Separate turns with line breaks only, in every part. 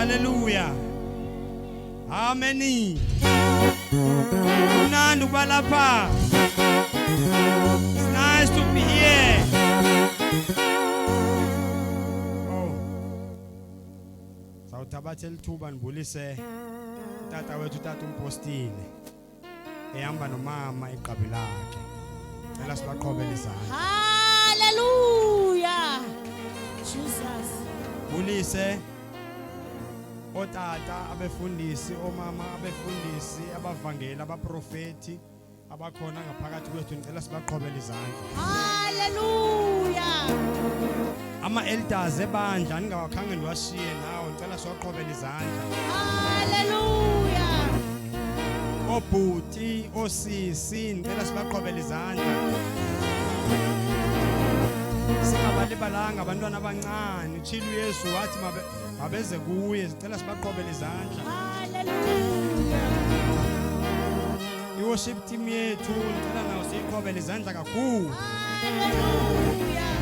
Hallelujah. Amen. Unandi kubalapha. It's nice to be here. Oh. Sawuthabatha lithuba nibulise tata wethu tata umpostile. Ehamba nomama igqabi lakhe. Cela sibaqhobele izandla.
Hallelujah. Jesus.
Bulise otata abefundisi, omama abefundisi, abavangeli, abaprofeti abakhona ngaphakathi kwethu ngicela sibaqhobele izandla.
Hallelujah.
Ama elders ebandla ningawakhange ndiwashiye nawo ngicela siwaqhobele izandla.
Hallelujah.
Obhuti, osisi ngicela sibaqhobele izandla. Singabalibalanga abantwana abancane, uthile uYesu wathi mabeze kuye, sicela sibaqhobele izandla.
Hallelujah.
I-worship team yethu ngicela nawo siyiqhobele izandla kakhulu.
Hallelujah.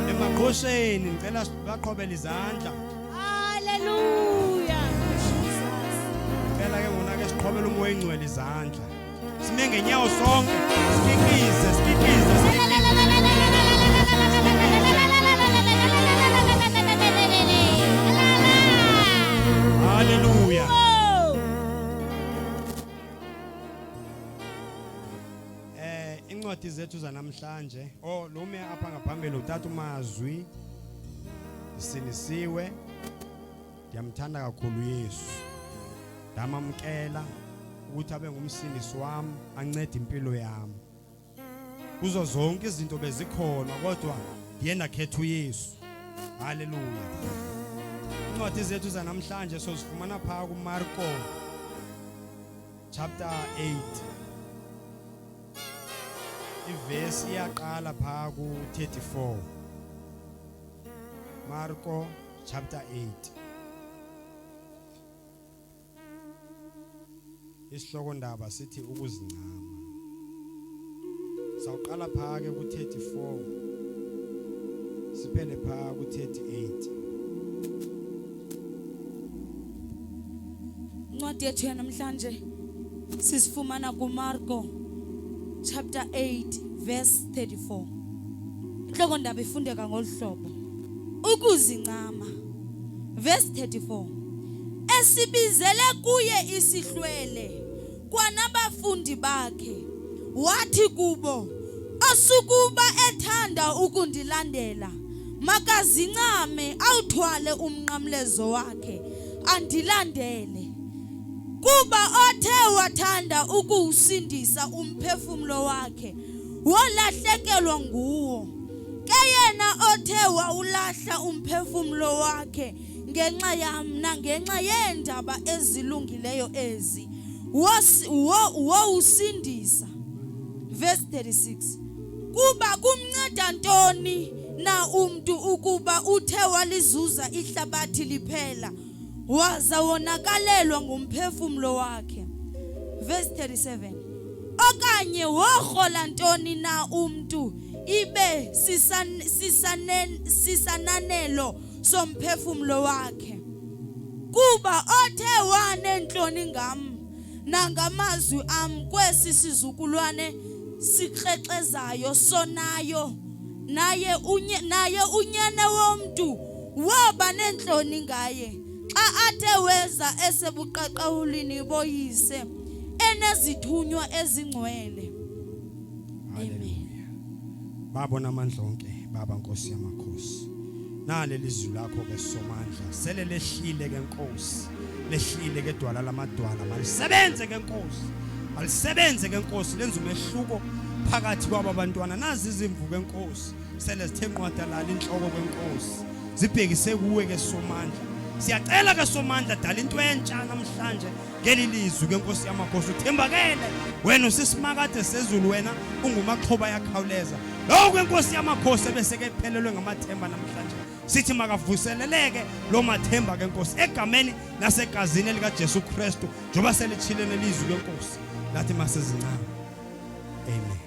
Emaqhosheni ngicela sibaqhobele izandla.
Hallelujah. Jesus.
Ngicela ke ngona ke siqhobele umoya engcwele izandla. Sime ngenyawo sonke, sikikize. Hallelujah. Incwadi zethu zanamhlanje, lume apha ngaphambili utata uMazwi isinisiwe. Ndiyamthanda kakhulu uYesu. Ndamamkela ukuthi abe ngumsindisi wami, ancede impilo yami. Kuzo zonke izinto bezikhona kodwa ndiye ndakhetha uYesu. Hallelujah. Incwadi zethu zanamhlanje sozifumana phaa kuMarko chapter 8. Ivesi iyaqala phaa ku-34. Marko chapter 8. Isihloko ndaba sithi ukuzincama. Sawuqala phaa ke ku-34 siphele phaa ku-38.
Incwadi yethu namhlanje sisifumana kuMarko chapter 8 verse 34. Inhloko ndaba ifundeka ngolhlobo. Ukuzincama. Verse 34. Esibizele kuye isihlwele kwanabafundi bakhe wathi kubo, asukuba ethanda ukundilandela makazincame awuthwale umnqamlezo wakhe andilandele. Kuba othe wathanda ukuwusindisa umphefumulo wakhe wolahlekelwa nguwo. Kayena othe wawulahla umphefumulo wakhe ngenxa yami nangenxa yendaba ezilungileyo ezi wawusindisa. Verse 36. Kuba kumnceda ntoni na umuntu ukuba uthe walizuza ihlabathi liphela waza wonakalelwa ngumphefumulo wakhe. Verse 37. Okanye wohola ntoni na umuntu ibe sisananelo somphefumulo wakhe. Kuba othe wanenhloni ngam nangamazwi am kwesi sizukulwane sikrexezayo sonayo naye unyane womntu waba nenhloni ngaye xa athe weza esebuqaqawulini boyise enezithunywa ezingcwele.
Hallelujah. Baba namandla onke, Baba Nkosi yamakhosi. Nale lizwi lakho ke somandla sele lehlile ke Nkosi, lehlile ke dwala lamadwala, malisebenze ke Nkosi, malisebenze ke Nkosi, lenze umehluko phakathi kwaba bantwana. Nazi izimvu ke Nkosi sele zithe nqwadalala inhloko ke Nkosi, zibhekise kuwe ke somandla. Siyacela ke somandla dala into entsha namhlanje ngeli lizwi ke Nkosi yamakhosi. Uthembakele wena usisimakade sezulu, wena ungumaxhoba yakhawuleza. Lo ke Nkosi yamakhosi bese ke phelelwe ngamathemba namhlanje. Sithi makavuseleleke lo mathemba ke Nkosi egameni nasegazini lika Jesu Kristu njoba selithile nelizwi ke Nkosi lathi masezincane. Amen.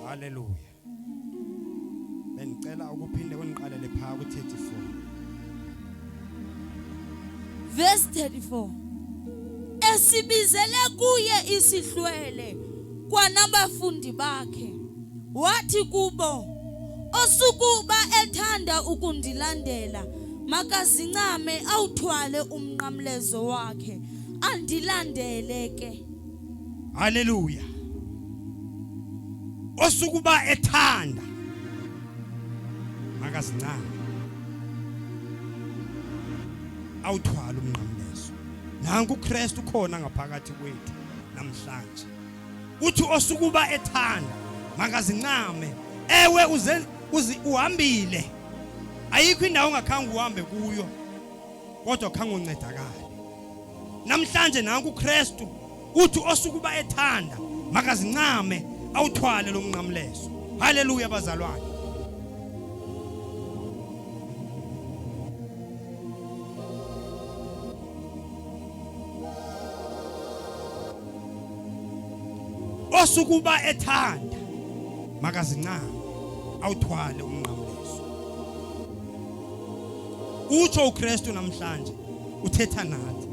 Hallelujah. ngicela ukuphinde kuniqalele phaka ku34.
Verse 34. Esibizele kuye isihlwele kwanabafundi bakhe wathi kubo, osukuba ethanda ukundilandela makazincame awuthwale umnqamlezo wakhe andilandele ke.
Haleluya. Osukuba ethanda makazincame awuthwala umnqamlezo. Nanku uKristu khona ngaphakathi kwethu namhlanje. Uthi osukuba ethanda makazincame. Ewe uhambile. Ayikho indawo ongakhange uhambe kuyo. Kodwa khange uncedakale. Namhlanje nanku uKristu uthi osukuba ethanda makazincame awuthwale lo mnqamlezo. Haleluya bazalwane. Osukuba ethanda makazincame awuthwale umnqamlezo. Utsho uKristu namhlanje uthetha nathi.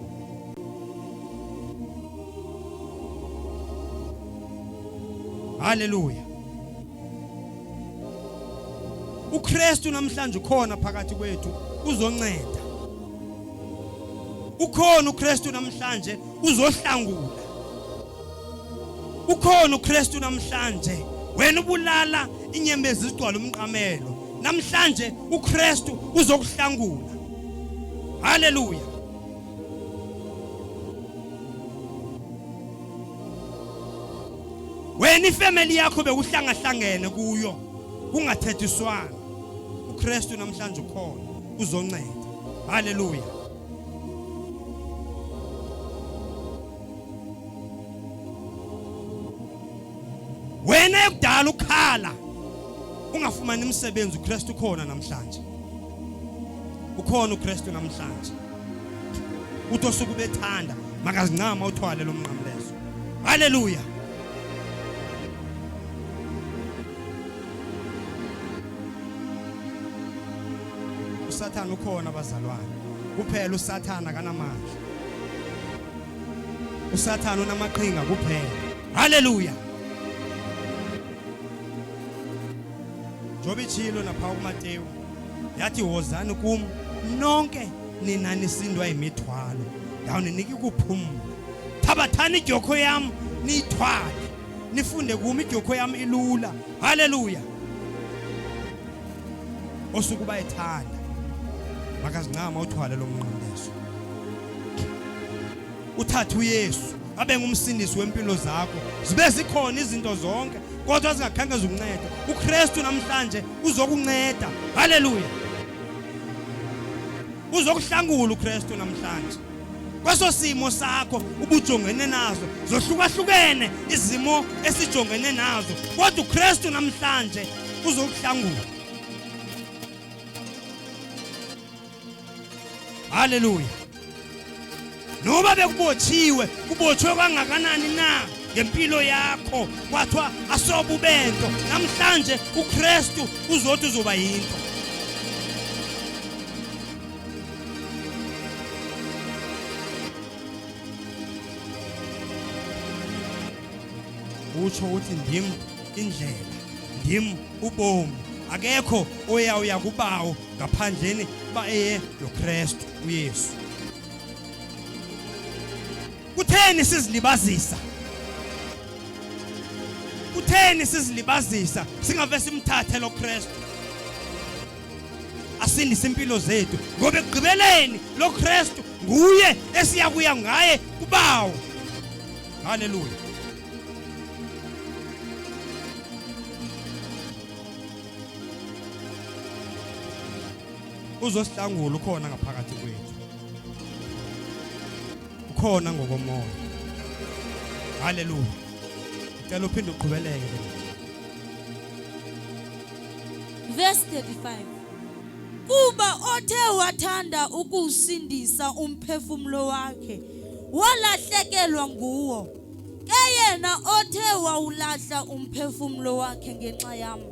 Haleluya. uKristu namhlanje ukhona phakathi kwethu uzonceda. Ukhona uKristu namhlanje uzohlangula. Ukhona uKristu namhlanje wena ubulala inyembezi zigcwala umqamelo. Namhlanje uKristu uzokuhlangula. Haleluya. Wena ifamily yakho bekuhlangahlangene kuyo kungathethiswana. uKristu namhlanje ukhona uzonceda. Haleluya. Wena ekudala ukhala ungafumani umsebenzi uKristu khona namhlanje. Ukhona uKristu namhlanje. Uthi osukuba ethanda makazincama uthwale lo mnqamlezo. Haleluya. uSathane ukhona bazalwane. Kuphela uSathane akanamandla. uSathane unamaqhinga kuphela. Haleluya. Jobe chilo napha kuMateyu yathi wozani kum nonke nina nisindwa imithwalo ndawuninika ukuphumula. Thabathani idyoko yam niyithwale nifunde kumi idyoko yam ilula. Haleluya. Osukuba ethanda makazincama uthwale lo mnqamlezo. Uthathe uYesu abe ngumsindisi wempilo zakho. Zibe zikhona izinto zonke kodwa zingakhange zikuncede. uKristu namhlanje uzokunceda. Haleluya. Uzokuhlangula uKristu namhlanje. Kwaso simo sakho ubujongene nazo zohlukahlukene izimo esijongene nazo kodwa uKristu namhlanje uzokuhlangula. Haleluya. Noba bekubotshiwe kubotshwe kangakanani na ngempilo yakho kwathiwa asobubento, namhlanje uKristu uzothi uzoba yinto. Utsho uthi ndim indlela, ndim ubomi, akekho oyawuya kubawo ngaphandleni ba eye noKristu uYesu. Kutheni sizilibazisa? Kutheni sizilibazisa singave simthathe lo Kristu asindise impilo zethu, ngoba ekugqibeleni lo Kristu nguye esiyakuya ngaye kubawo. Haleluya. Uzosihlangula ukhona ngaphakathi kwethu. Ukhona ngokomoya. Haleluya. Ngicela uphinde uqhubeleke.
Verse 35. Kuba othe wathanda ukusindisa umphefumulo wakhe walahlekelwa nguwo. Ke yena othe wawulahla umphefumulo wakhe ngenxa yami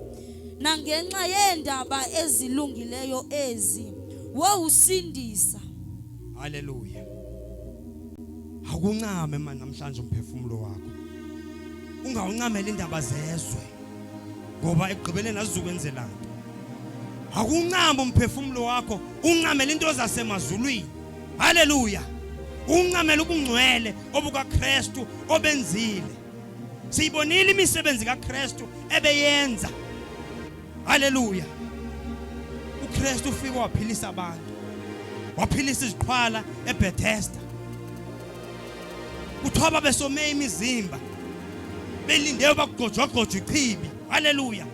nangenxa yeendaba ezilungileyo ezi wawusindisa.
Haleluya. Akuncame manje namhlanje umphefumulo wakho. Ungawuncamela indaba zezwe. Ngoba ekugqibeleni azizukwenzelana. Akuncame umphefumulo wakho, uncamela into zasemazulwini. Haleluya. Uncamela ubungcwele obukaKristu obenzile. Siyibonile imisebenzi kaKristu ebeyenza. Haleluya. uKristu ufike waphilisa abantu. Waphilisa iziqhwala eBethesda. Kuthoba besome imizimba. Belinde bakugojwa ichibi. Haleluya.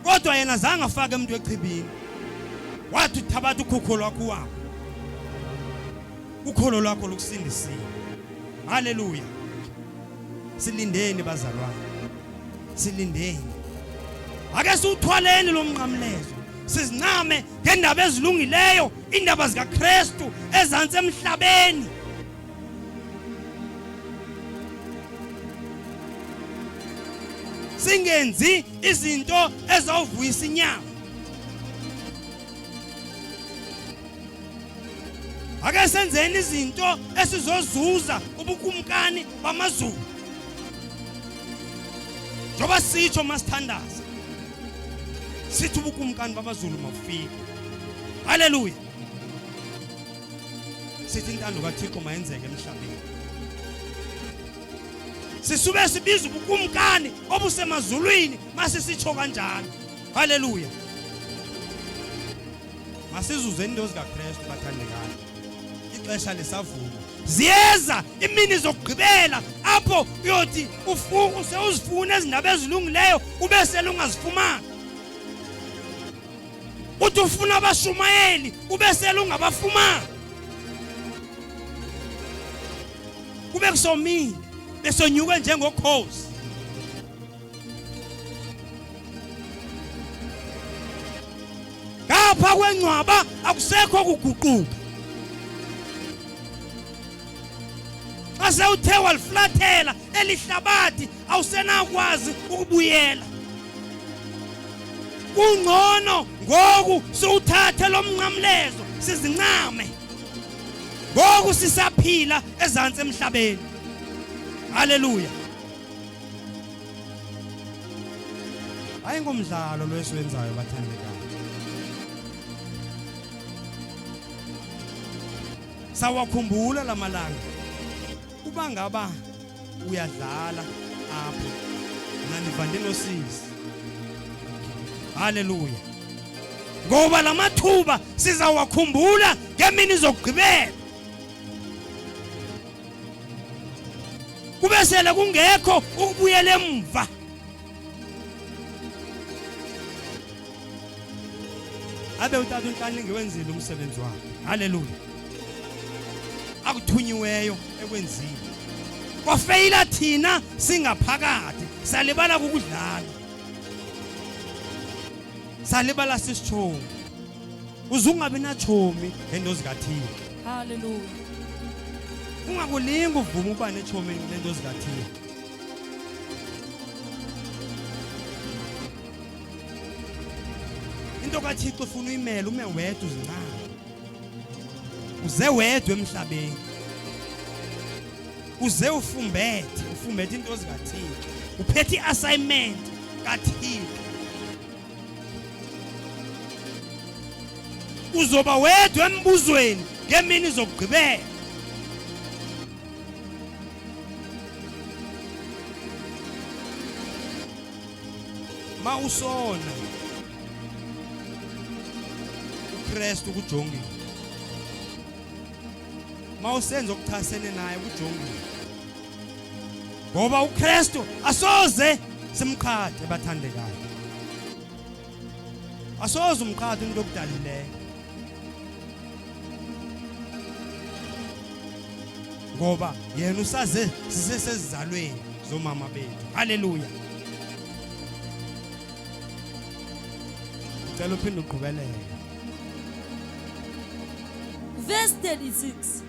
Kodwa yena zange afake umuntu echibini. Wathi uthabatha ukhokho lwakho wabo. Ukholo lwakho lukusindisile. Haleluya. Silindeni bazalwane. Silindeni. Ake siuthwaleni lo mnqamlezo. Sizincame ngendaba ezilungileyo, indaba zikaKristu ezantsi emhlabeni. Singenzi izinto ezawuvuyisa inyama. Ake senzeni izinto esizozuza ubukumkani bamazulu. Njoba sitsho masithandaza. Sithi ubukumkani bamazulu mawufike. Haleluya. Sithi intando kaThixo mayenzeke emhlabeni. Sisube sibiza ubukumkani obusemazulwini masisitsho kanjalo. Haleluya. Masizuze into zikaKristu bathandekayo. Ixesha lesavuma. Ziyeza imini zokugqibela apho uyothi usewuzifuna ezindaba ezilungileyo ube selungazifumana. Uthi ufuna abashumayeli ube selungabafumana. Kube kusomile besonyuke njengokhozi. Ngapha kwencwaba akusekho kuguquka. Ase uthe waliflathela elihlabathi awusenakwazi ukubuyela. Kungcono ngoku siwuthathe lo mnqamlezo sizincame. Ngoku sisaphila ezantsi emhlabeni. Haleluya. Hayi ngomdlalo lo esiwenzayo bathandekayo. Sawakhumbula lamalanga. Kuba ngaba uyadlala apho nanivande nosisi. Haleluya. Ngoba lamathuba sizawakhumbula ngemini zokugqibela. Kube sele kungekho ukubuyela emva. Abe utata uNhlanhla ngewenzile umsebenzi wakhe. Haleluya. Akuthunyiweyo ekwenzile. Kwafeyila thina singaphakathi, salibala ukudlala. Salibala sisichomi. Uzungabe na chomi ngento zikaThixo.
Haleluya.
Ungakulinga uvuma uba nechomi ngento zikaThixo. Into kaThixo ufuna uyimela ume wedwa uzincane. Uze wedwa emhlabeni. Uze ufumbethe into zikaThixo. Uphethe iassignment kaThixo. Uzoba wedwa embuzweni ngemini zokugqibela. Ma usona uKristu kujongile. Mawusenza ukuthasene naye kujongile. Ngoba uKristu asoze simqhathe bathandekayo. Asoze umqhathe umuntu okudalileyo. Ngoba yena usaze sisesezizalweni zomama bethu. Haleluya. Cela uphinde uqhubeleke.
Verse 36.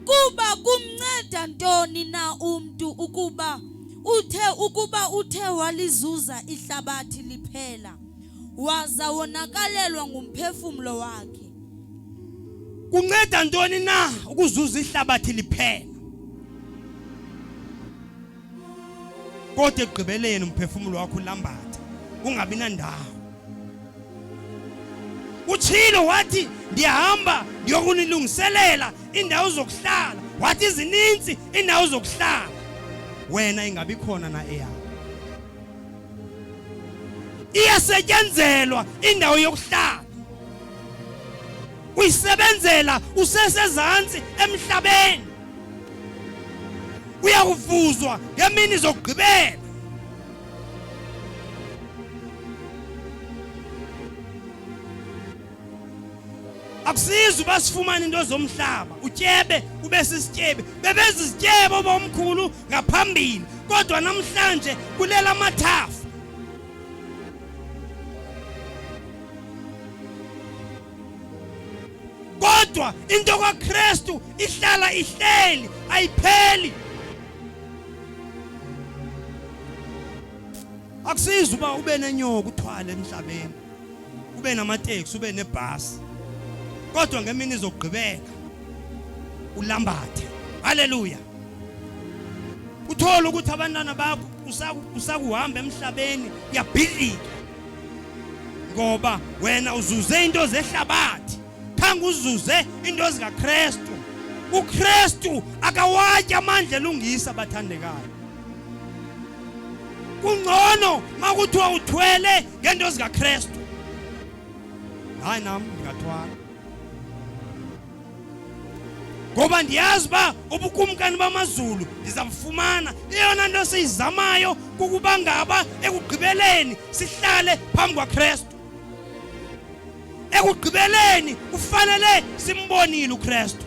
Kuba kumnceda ntoni na umuntu ukuba uthe walizuza ihlabathi liphela waza wonakalelwa ngumphefumulo wakhe.
Kunceda ntoni na ukuzuza ihlabathi liphela? Kodwa egqibeleni umphefumulo wakho ulambatha, ungabi nandawo. Utshilo wathi ndiyahamba ndiyokunilungiselela indawo zokuhlala. Wathi zininzi indawo zokuhlala, wena ingabi khona na eyawo. Iyasetyenzelwa indawo yokuhlala, uyisebenzela usesezantsi emhlabeni. Uyakuvuzwa ngemini zokugqibela. Akusizi uba sifumane into zomhlaba utyebe ube sisityebi. Bebezisityebo bomkhulu ngaphambili, kodwa namhlanje kulela amathafa. Kodwa into kaKristu ihlala ihleli, ayipheli. Akusizi uba ube nenyoka uthwale emhlabeni, ube namateksi, ube nebhasi, kodwa ngemini zokugqibela ulambathe. Haleluya. Uthola ukuthi abantwana bakho usakuhamba emhlabeni uyabhidlika, ngoba wena uzuze into zehlabathi, khange uzuze into zikaKristu. uKristu akawatya amandla elungisa bathandekayo. Kungcono makuthiwa uthwele ngento zikaKristu. Hayi nami ngingathwala, ngoba ndiyazi uba ubukumkani bamazulu ndizabufumana. Eyona nto siyizamayo kukuba ngaba ekugqibeleni sihlale phambi kwaKristu. Ekugqibeleni kufanele simbonile uKristu.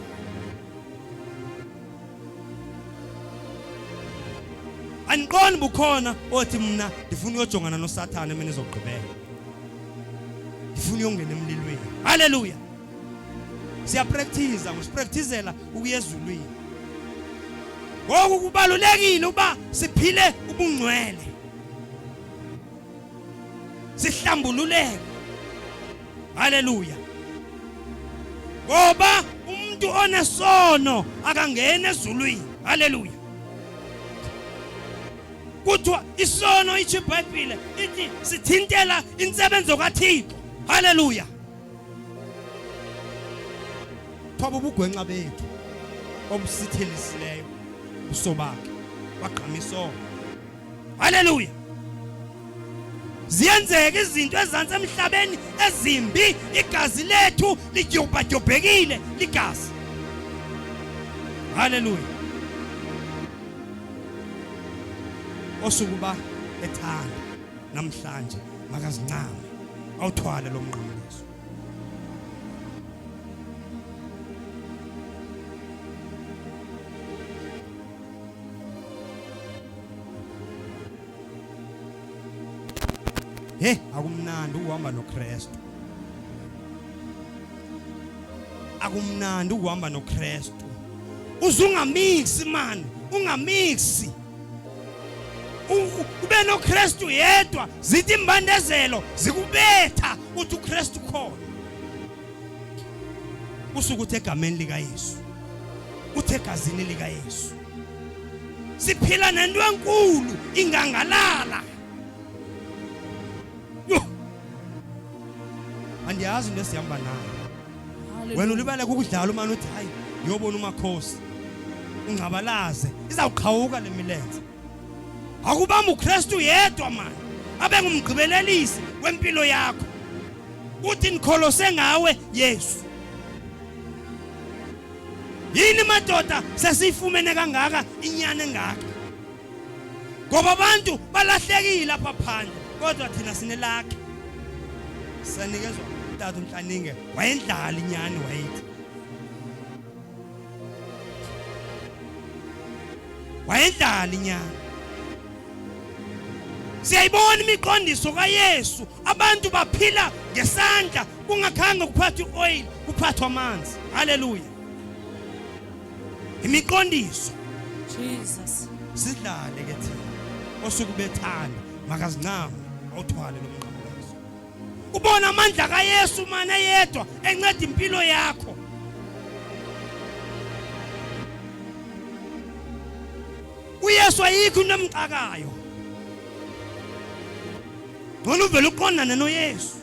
Andiqondi bukhona othi mna ndifuna uyojongana noSathane emini zokugqibela, ndifuna uyongena emlilweni. Haleluya. Siyapractice, ngosipracticela ukuya ezulwini. Ngoku kubalulekile uba siphile ubungcwele, sihlambululeke. Haleluya. Ngoba umuntu onesono akangena ezulwini. Haleluya. Kuthiwa isono ithi iBhayibhile ithi sithintela insebenzo kaThixo. Haleluya. Thoba ubugwenxa bethu obusithelisileyo usobakhe wagqama isono. Haleluya. Ziyenzeka izinto ezantsi emhlabeni ezimbi, igazi lethu lidyobhadyobhekile ligazi. Haleluya. Osukuba ethanda namhlanje makazincame awuthwale lo mnqamlezo. Akumnandi ukuhamba noKristu. Akumnandi ukuhamba noKristu. Uzungamixi man, ungamixi. Ube noKristu yedwa, zithi imbandezelo zikubetha uthi uKristu khona. Usuku uthe egameni likaYesu, uthe egazini likaYesu. Siphila nento enkulu ingangalala. Andiyazi into esihamba nayo. Wena ulibale ukudlala umani uthi hayi ngiyobona uMakhosi ungcabalaze izawuqhawuka le milenze. Akubamba uKristu yedwa manje abe ngumgqibelelisi wempilo yakho. Uthi nikholose ngawe Yesu. Yini madoda sesifumene kangaka inyane engaka? Ngoba abantu balahlekile apha phandle, kodwa thina sinelakhe. Sanikezwa uTata uNhlaninge wayendlala inyani wayithi. Wayendlala inyani. Siyayibona imiqondiso kaYesu, abantu baphila ngesandla kungakhange kuphathwe ioil, kuphathwa amanzi. Haleluya. Imiqondiso.
Jesus.
Sidlale ke thina. osuku bethanda makazincame awuthwale lo mnqamlezo. Ubona amandla kaYesu manje yedwa enceda impilo yakho. uYesu ayikho into emcakayo. Ngolo uvela uqondane noYesu.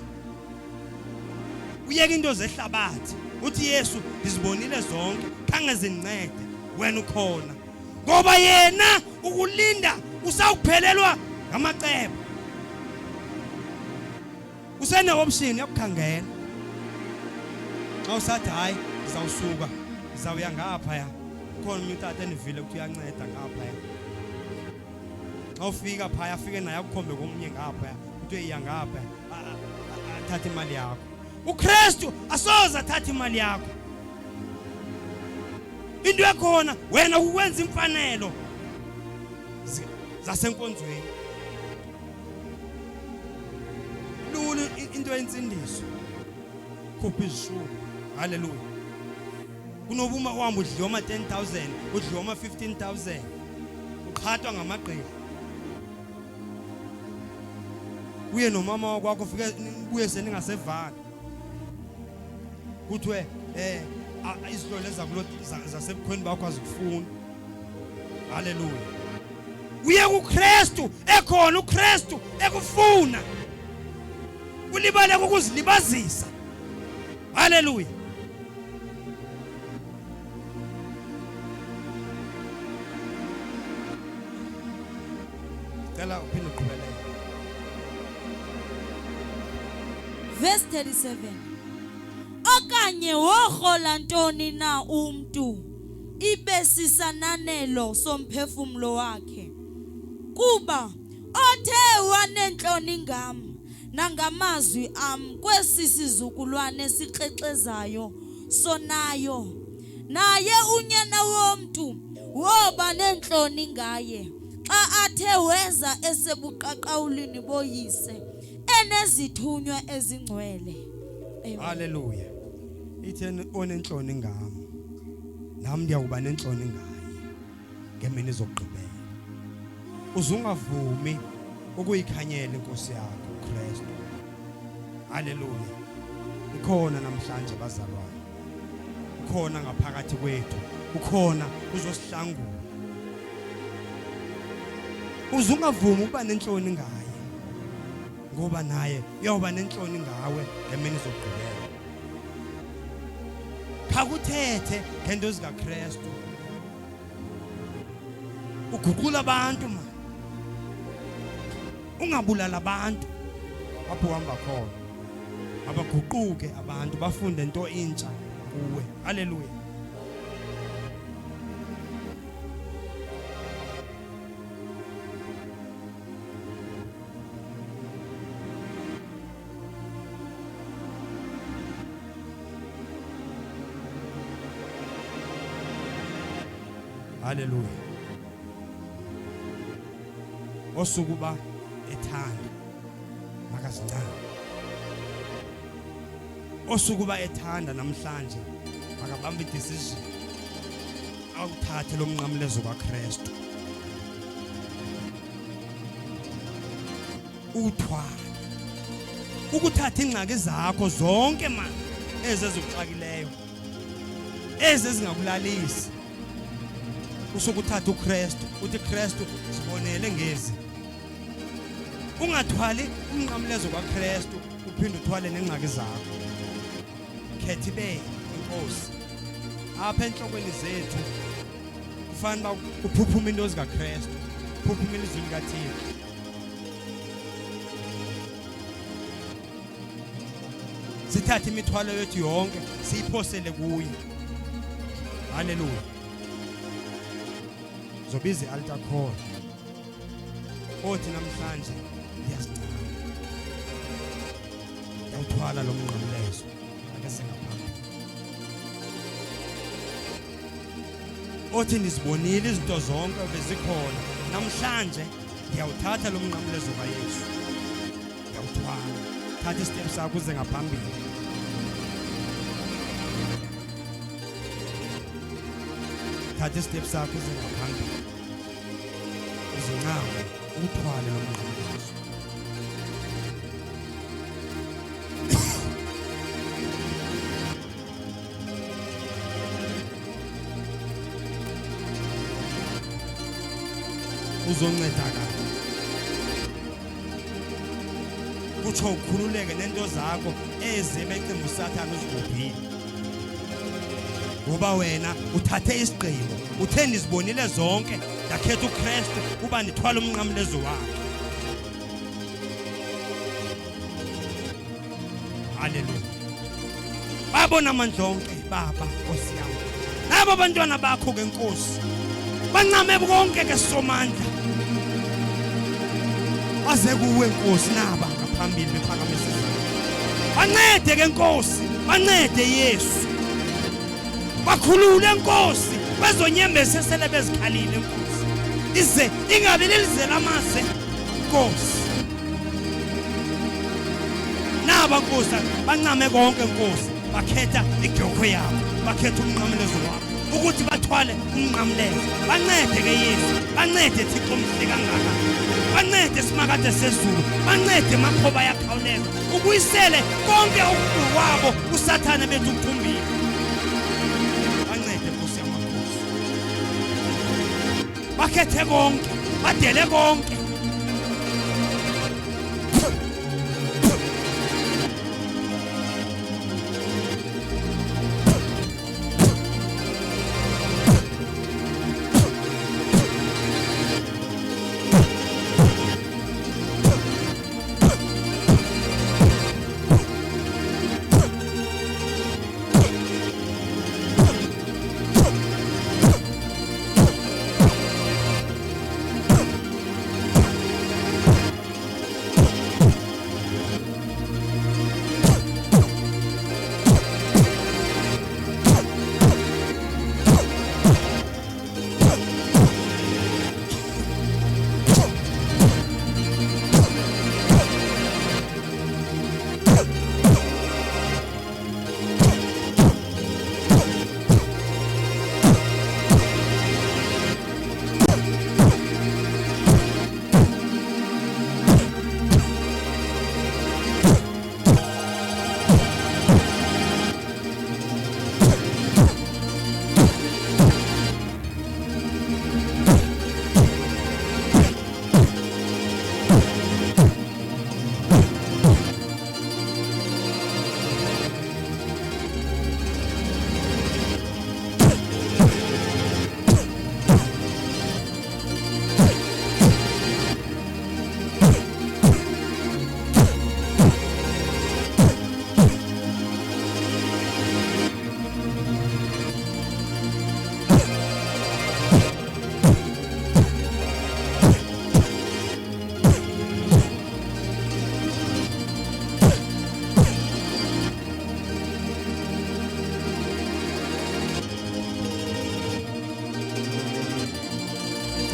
Uyeke into zehlabathi. Uthi Yesu ngizibonile zonke khange zincede wena ukhona. Ngoba yena ukulinda usawuphelelwa ngamacebo. Usene option yokukhangela. Xa usathi hayi ngizawusuka ngizawuya ngapha ya. Khona umuntu ade nivile ukuthi uyanceda ngapha ya. Xa ufika phaya afike naye akukhombe komunye ngapha ya. Uthi uya ngapha athatha imali yakho. uKristu asoze athatha imali yakho. Into yakhona wena ukwenza imfanelo zasenkonzweni. Lulu into yensindiso. Khupha izishuku. Haleluya. Kunobuma uhamba udliwa ama 10,000, udliwa ama 15,000. Uqhathwa ngamagqila. Uye nomama wakwakho ufike ubuye seningasevani. Kuthiwe izilo leza kulo zasebukhweni bakho azikufuni. Haleluya. Uye kuKristu ekhona uKristu ekufuna. Ulibale ukuzilibazisa. Haleluya. Cela uphinde uqhubele.
Verse 37. Okanye wohola ntoni na umuntu ibe sisananelo somphefumulo wakhe kuba othe wanenhloni ngam nangamazwi am kwesisizukulwane sixexezayo sonayo naye unyana womuntu woba nenhloni ngaye xa athe weza esebuqaqawulini boyise enezithunywa ezingcwele.
Haleluya. Itheni onenhloni ngami nami ndiyakuba nenhloni ngaye ngemini zokugqibela. Uzungavumi ukuyikhanyela inkosi yakho uKristu. Haleluya. Ukhona namhlanje bazalwane. Ukhona ngaphakathi kwethu. Ukhona uzosihlangula. Uzungavumi ukuba nenhloni ngaye. Ngoba naye uyoba nenhloni ngawe ngemini zokugqibela. Khakuthethe ngento zikaKristu. Uguqula abantu man. Ungabulala abantu. Apho uhamba khona. Abaguquke abantu bafunde into intsha kuwe. Haleluya. Haleluya. Osukuba ethanda makazincane. Osukuba ethanda namhlanje makabamba idecision awuthathe lo mnqamlezo kaKristu. Uthwala. Ukuthatha ingxaki zakho zonke man ezezuxakileyo. Ezezingakulalisi. Usukuthatha uKristu uthi Kristu sibonele ngezi. Ungathwali umnqamlezo kaKristu uphinde uthwale nengxaki zakho. Khetha ibe inkosi. Apha enhlokweni zethu kufanele uphuphuma into zikaKristu, uphuphuma ilizwi likaThixo. Sithathe imithwalo yethu yonke siyiphosele kuye. Haleluya. Zobiza ialtar call. Othi namhlanje ngiyazicama. Yawuthwala lo mnqamlezo ake singaphambili. Othi nisibonile izinto zonke bezikhona. Namhlanje ngiyawuthatha lo mnqamlezo kaYesu. Ngiyawuthwala. Thatha istep sakho uze ngaphambili. Thatha istep sakho uze ngaphambili. Uzincame. uthwale lo mnqamlezo. Uzoncedakala kutsho ukhululeke nento zakho ezibecinga uSathane uzibopile, ngoba wena uthathe isigqibo, uthe ndizibonile zonke ndakhetha uKristu uba ndithwala umnqamlezo wakhe. Haleluya. Babona amandla onke Baba Nkosi yami, nabo abantwana bakho ke Nkosi bancame konke ke somandla baze kuwe Nkosi, naba ngaphambili bephakamise izandla. Bancede ke Nkosi, bancede Yesu, bakhulule Nkosi bezonyembese sele bezikhalile Nkosi, ize ingabe lelizela amaze Nkosi. Naba Nkosi bancame konke Nkosi, bakhetha igyokhwe yabo, bakhetha umnqamlezo wabo ukuthi bathwale umnqamlezo. Bancede ke Yesu, bancede Thixo mhle kangaka, bancede simakade sezulu, bancede makhoba yakhawuleza, ubuyisele konke okukwabo uSathane bethu ukuthumbile. Bancede Nkosi yamakhosi, bakhethe konke, badele konke.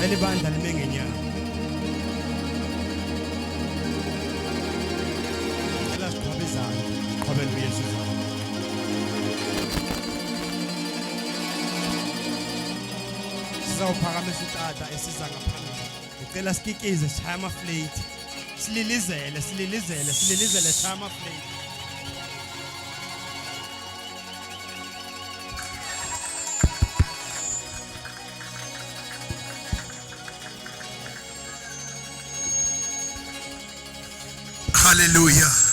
Elibandla lime ngenyama. Ela siqhubezana, siqhubele uYesu zayo. Sizawuphakamisa uTata esiza ngaphambili. Ngicela sikikize sishaya amaflate. Sililizele, shaya amaflate.
Hallelujah.